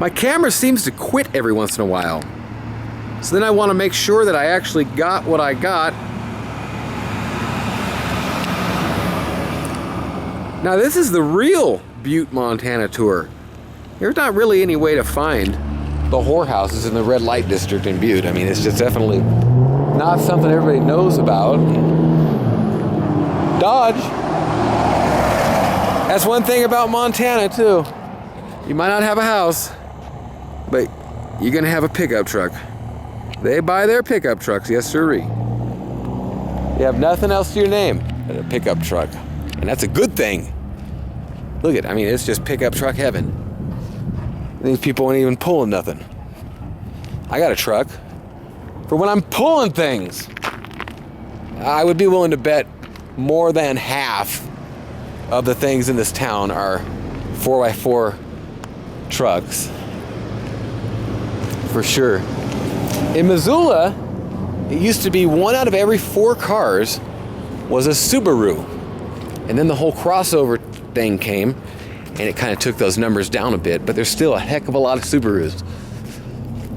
My camera seems to quit every once in a while. So then I want to make sure that I actually got what I got. Now this is the real Butte, Montana tour. There's not really any way to find the whorehouses in the red light district in Butte. I mean, it's just definitely not something everybody knows about. Dodge. That's one thing about Montana too. You might not have a house, but you're gonna have a pickup truck. They buy their pickup trucks, yes sirree. You have nothing else to your name but a pickup truck. And that's a good thing. Look at, I mean, it's just pickup truck heaven. These people ain't even pulling nothing. I got a truck for when I'm pulling things. I would be willing to bet more than half of the things in this town are 4x4 trucks. For sure. In Missoula, it used to be 1 out of every 4 cars was a Subaru. And then the whole crossover thing came, and it kind of took those numbers down a bit, but there's still a heck of a lot of Subarus.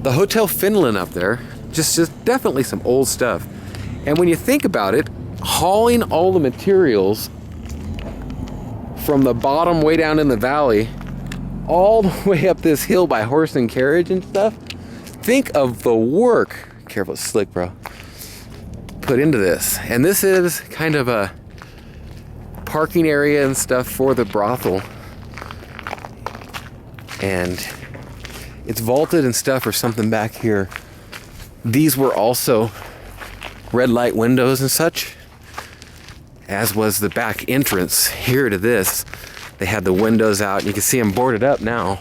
The Hotel Finland up there, just definitely some old stuff. And when you think about it, hauling all the materials from the bottom way down in the valley, all the way up this hill by horse and carriage and stuff, think of the work, careful, it's slick, bro, put into this. And this is kind of a parking area and stuff for the brothel. And it's vaulted and stuff or something back here. These were also red light windows and such, as was the back entrance here to this. They had the windows out, and you can see them boarded up now.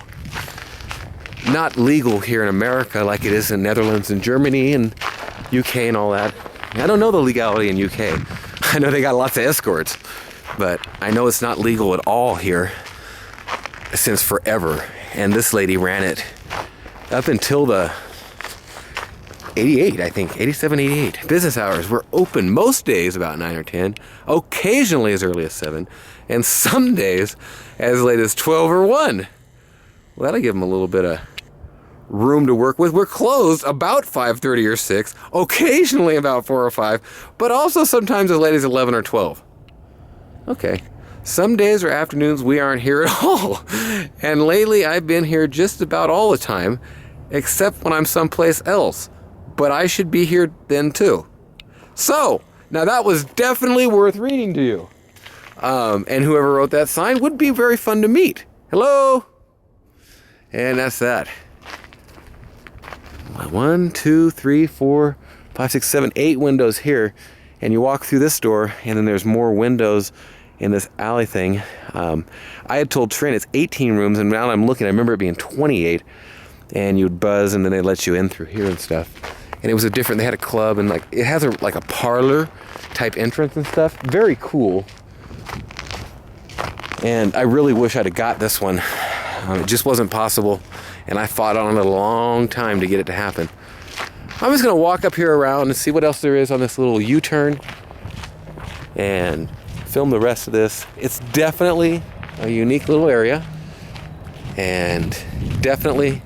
Not legal here in America like it is in Netherlands and Germany and UK and all that. I don't know the legality in UK. I know they got lots of escorts, but I know it's not legal at all here since forever. And this lady ran it up until the 88, I think, 87, 88. Business hours were open most days about 9 or 10, occasionally as early as 7, and some days as late as 12 or 1. Well, that'll give them a little bit of room to work with. We're closed about 5:30 or 6, occasionally about 4 or 5, but also sometimes as late as 11 or 12. Okay. Some days or afternoons we aren't here at all. And lately I've been here just about all the time, except when I'm someplace else. But I should be here then too. So, now that was definitely worth reading to you. And whoever wrote that sign would be very fun to meet. Hello? And that's that. 1, 2, 3, 4, 5, 6, 7, 8 windows here. And you walk through this door, and then there's more windows in this alley thing. I had told Trent it's 18 rooms, and now I'm looking, I remember it being 28. And you'd buzz, and then they let you in through here and stuff. And it was a different, they had a club, and like it has like a parlor type entrance and stuff. Very cool. And I really wish I'd have got this one. It just wasn't possible, and I fought on it a long time to get it to happen. I'm just gonna walk up here around and see what else there is on this little U-turn and film the rest of this. It's definitely a unique little area and definitely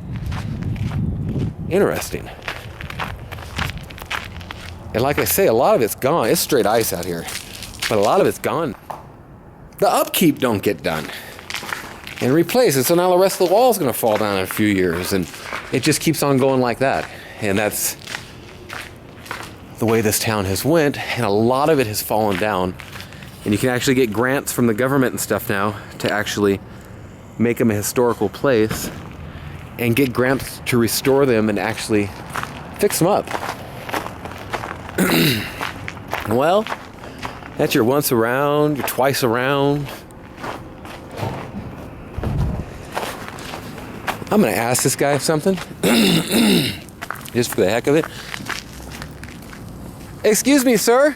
interesting. And like I say, a lot of it's gone. It's straight ice out here, but a lot of it's gone. The upkeep don't get done and replace it. So now the rest of the wall is going to fall down in a few years, and it just keeps on going like that. And that's the way this town has went, and a lot of it has fallen down. And you can actually get grants from the government and stuff now to actually make them a historical place and get grants to restore them and actually fix them up. Well, that's your once around, your twice around. I'm gonna ask this guy something, just for the heck of it. Excuse me, sir.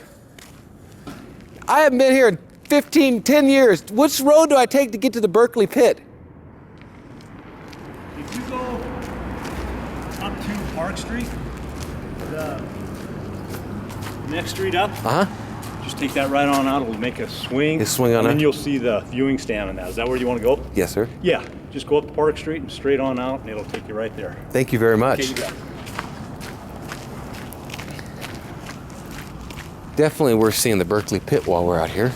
I haven't been here in 10 years. Which road do I take to get to the Berkeley pit? If you go up to Park Street, the next street up, just take that right on out. It'll make a swing. Swing on and it. then you'll see the viewing stand on that. Is that where you want to go? Yes, sir. Yeah. Just go up Park Street and straight on out, and it'll take you right there. Thank you very much. Okay, you got it. Definitely worth seeing the Berkeley Pit while we're out here.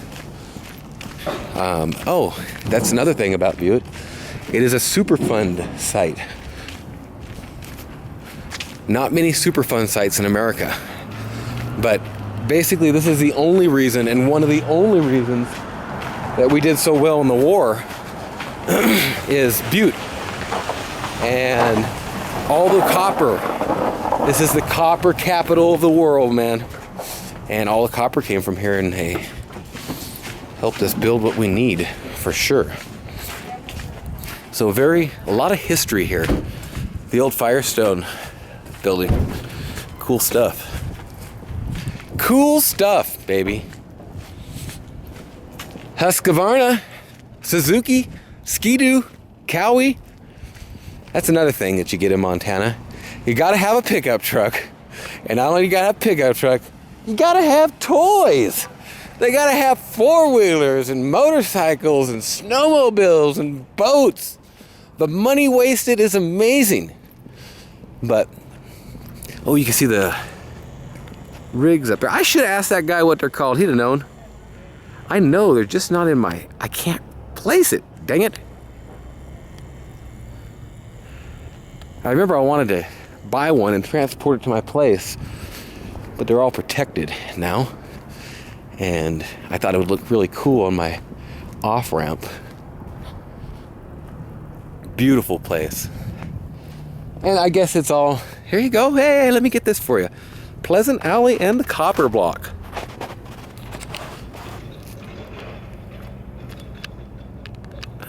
Oh, that's another thing about Butte. It is a Superfund site. Not many Superfund sites in America. But basically this is the only reason, and one of the only reasons, that we did so well in the war is Butte. And all the copper. This is the copper capital of the world, man. And all the copper came from here, and they helped us build what we need, for sure. So a lot of history here. The old Firestone building. Cool stuff. Cool stuff, baby. Husqvarna, Suzuki, Ski-Doo, Cowie. That's another thing that you get in Montana. You gotta have a pickup truck. And not only you gotta have a pickup truck, you gotta have toys. They gotta have four-wheelers and motorcycles and snowmobiles and boats. The money wasted is amazing. But, oh, you can see the rigs up there. I should ask that guy what they're called. He'd have known. I know, they're just not in my... I can't place it. Dang it. I remember I wanted to buy one and transport it to my place, but they're all protected now. And I thought it would look really cool on my off-ramp. Beautiful place. And I guess it's all... Here you go. Hey, let me get this for you. Pleasant Alley and the Copper Block.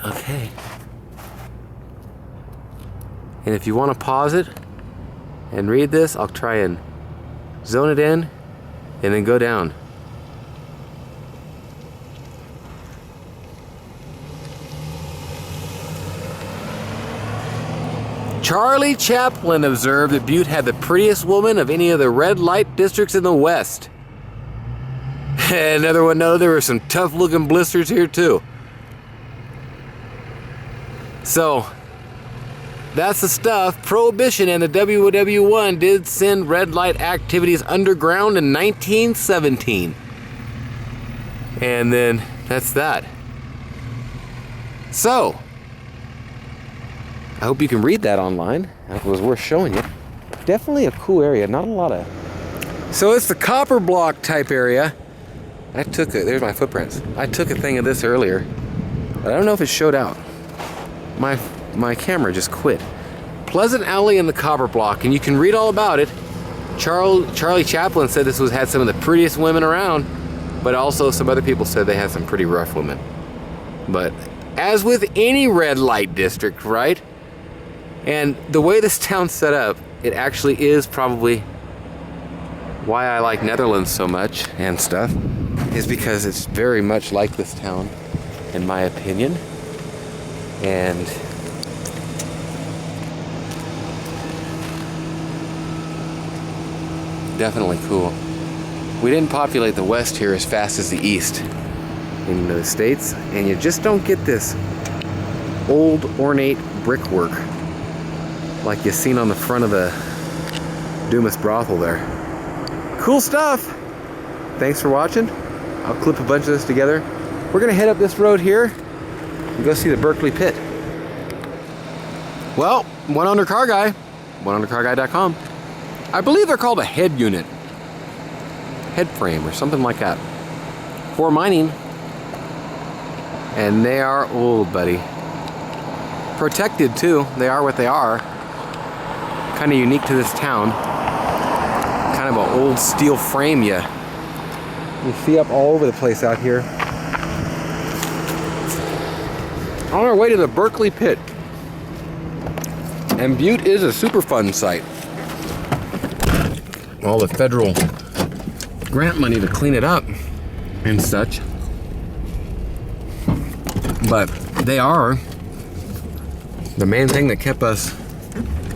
Okay. And if you want to pause it and read this, I'll try and zone it in and then go down. Charlie Chaplin observed that Butte had the prettiest woman of any of the red light districts in the West. Another one noted there were some tough looking blisters here too. So, that's the stuff. Prohibition and the WW1 did send red light activities underground in 1917. And then, that's that. So, I hope you can read that online. It was worth showing you. Definitely a cool area. Not a lot of... So it's the Copper Block type area. I took it. There's my footprints. I took a thing of this earlier, but I don't know if it showed out. My camera just quit. Pleasant Alley in the Copper Block, and you can read all about it. Charlie Chaplin said this had some of the prettiest women around, but also some other people said they had some pretty rough women. But as with any red light district, right? And the way this town's set up, it actually is probably why I like Netherlands so much and stuff, is because it's very much like this town, in my opinion. And definitely cool. We didn't populate the West here as fast as the East in the States, and you just don't get this old ornate brickwork like you've seen on the front of the Dumas brothel there. Cool stuff. Thanks for watching. I'll clip a bunch of this together. We're gonna head up this road here and go see the Berkeley Pit. Well, One Owner Car Guy, oneownercarguy.com. I believe they're called a head unit, head frame or something like that, for mining. And they are old, buddy. Protected too. They are what they are. Kind of unique to this town. Kind of an old steel frame you see up all over the place out here. On our way to the Berkeley Pit. And Butte is a Superfund site. All the federal grant money to clean it up and such. But they are the main thing that kept us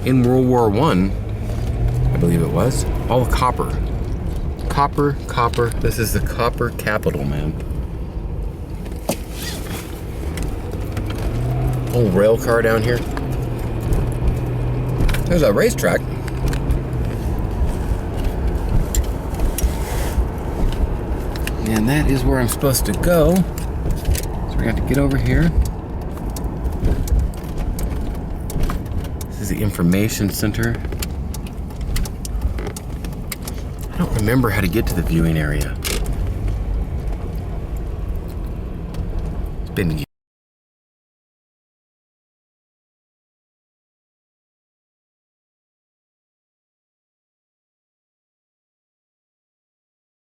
in World War I believe it was. All the copper. Copper. This is the copper capital, man. Old rail car down here. There's a racetrack. And that is where I'm supposed to go. So we got to get over here. This is the information center. I don't remember how to get to the viewing area. It's been